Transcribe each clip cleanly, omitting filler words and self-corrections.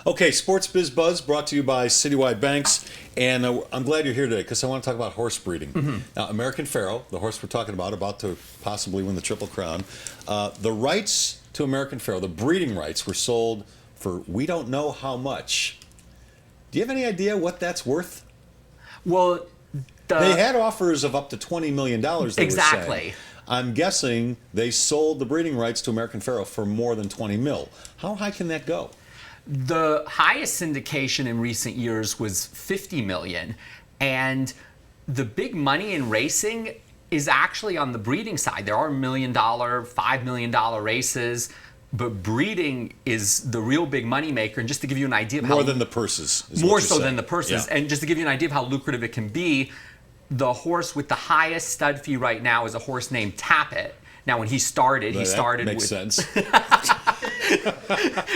Okay, Sports Biz Buzz brought to you by Citywide Banks, and I'm glad you're here today because I want to talk about horse breeding. Now, American Pharoah, the horse we're talking about to possibly win the Triple Crown, the rights to American Pharoah, the breeding rights, were sold for we don't know how much. Do you have any idea what that's worth? Well, they had offers of up to $20 million. Exactly. I'm guessing they sold the breeding rights to American Pharoah for more than 20 mil. How high can that go? The highest syndication in recent years was 50 million, and the big money in racing is actually on the breeding side. There are $1 million, $5 million races, but breeding is the real big money maker. And just to give you an idea of how more than the purses, more so than the purses, yeah. And just to give you an idea of how lucrative it can be, the horse with the highest stud fee right now is a horse named Tappet. Now, when he started, makes sense.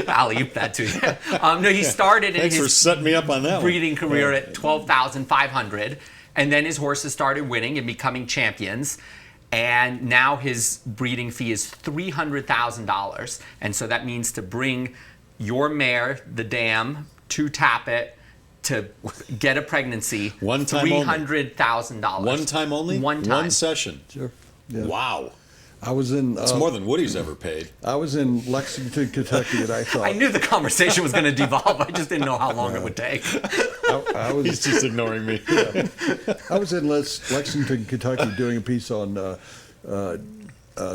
I'll leave that to you. No, he started in for setting me up on that breeding career at $12,500, and then his horses started winning and becoming champions. And now his breeding fee is $300,000, and so that means to bring your mare, the dam, to Tappet to get a pregnancy. One time $300,000. One time only. One time. One session. Sure. Yeah. Wow. I was in. It's more than Woody's ever paid. I was in Lexington, Kentucky, and I thought I knew the conversation was going to devolve. I just didn't know how long it would take. I was. He's just ignoring me. I was in Lexington, Kentucky, doing a piece on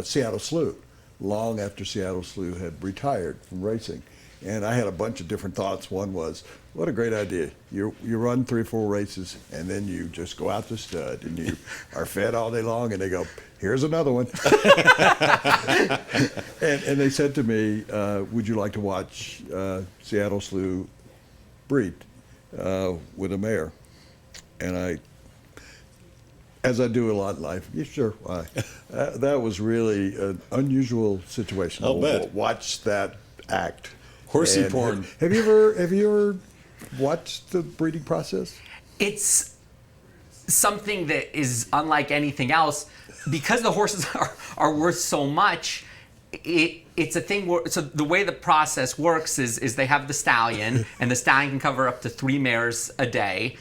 Seattle Slew, long after Seattle Slew had retired from racing, and I had a bunch of different thoughts. One was, what a great idea! You run 3 or 4 races, and then you just go out to stud, and you are fed all day long, and they go, here's another one. and they said to me, would you like to watch Seattle Slew breed with a mare? And I, as I do a lot in life, yeah, sure, why? That was really an unusual situation. I'll bet. Watch that act. Horsey And porn. Have you ever watched the breeding process? It's something that is unlike anything else because the horses are worth so much. It's a thing where, so the way the process works is they have the stallion, and the stallion can cover up to 3 mares a day.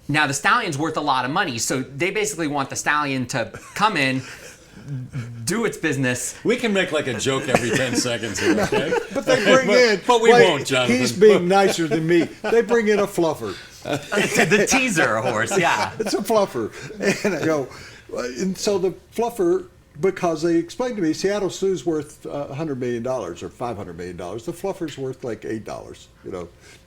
Now the stallion's worth a lot of money, so they basically want the stallion to come in, do its business. We can make like a joke every 10 seconds here, okay? But they bring in. But we won't, Jonathan. He's being nicer than me. They bring in a fluffer. The teaser horse, yeah. It's a fluffer. And I go, and so the fluffer, because they explained to me Seattle Slew's worth $100 million or $500 million. The fluffer's worth like $8,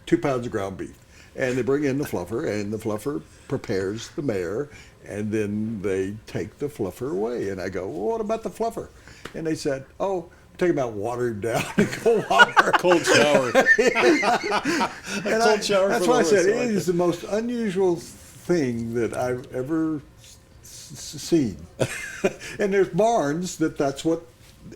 2 pounds of ground beef. And they bring in the fluffer, and the fluffer prepares the mare, and then they take the fluffer away. And I go, well, what about the fluffer? And they said, oh, take him out, water him down, and go water. Cold shower. Cold shower. That's why I said it is the most unusual thing that I've ever seen. And there's barns that's what,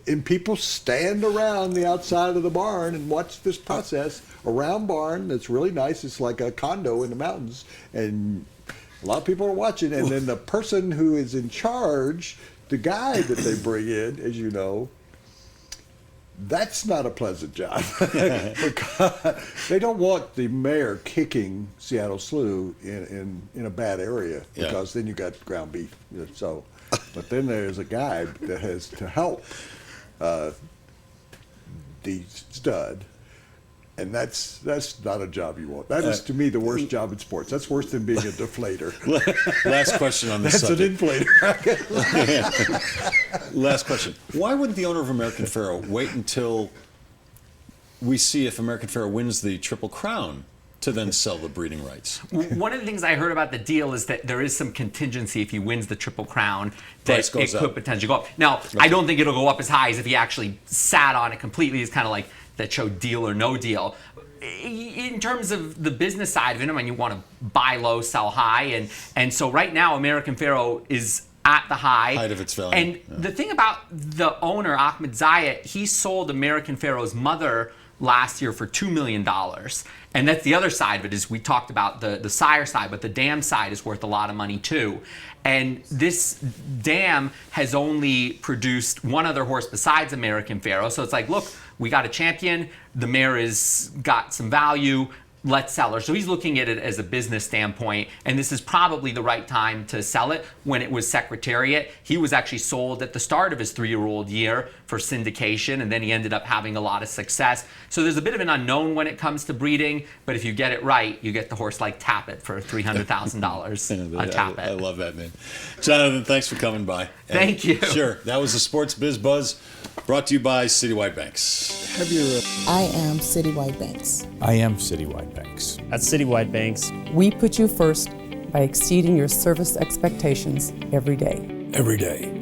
and people stand around the outside of the barn and watch this process. A round barn that's really nice. It's like a condo in the mountains, and a lot of people are watching. And then the person who is in charge, the guy that they bring in, as you know, that's not a pleasant job. Because they don't want the mayor kicking Seattle Slew in a bad area, because then you got ground beef. So, but then there's a guy that has to help the stud. And that's not a job you want. That is, to me, the worst job in sports. That's worse than being a deflator. Last question on this subject. That's an inflator. Last question. Why wouldn't the owner of American Pharoah wait until we see if American Pharoah wins the Triple Crown to then sell the breeding rights? One of the things I heard about the deal is that there is some contingency if he wins the Triple Crown, that it could potentially go up. Now, I don't think it'll go up as high as if he actually sat on it completely. It's kind of like that show Deal or No Deal. In terms of the business side of it, I mean, you want to buy low, sell high, and so right now American Pharoah is at the height of its value. And the thing about the owner, Ahmed Zayat, he sold American Pharoah's mother last year for $2 million. And that's the other side of it, is we talked about the sire side, but the dam side is worth a lot of money too. And this dam has only produced one other horse besides American Pharoah. So it's like, look, we got a champion. The mare has got some value. Let's sell her. So he's looking at it as a business standpoint, and this is probably the right time to sell it. When it was Secretariat, he was actually sold at the start of his 3-year-old year for syndication, and then he ended up having a lot of success. So there's a bit of an unknown when it comes to breeding, but if you get it right, you get the horse like Tappet for $300,000 on Tappet. I love that, man. Jonathan, thanks for coming by. Thank you. Sure. That was the Sports Biz Buzz, brought to you by Citywide Banks. Have your I am Citywide Banks. I am Citywide Banks. At Citywide Banks, We put you first by exceeding your service expectations every day. Every day.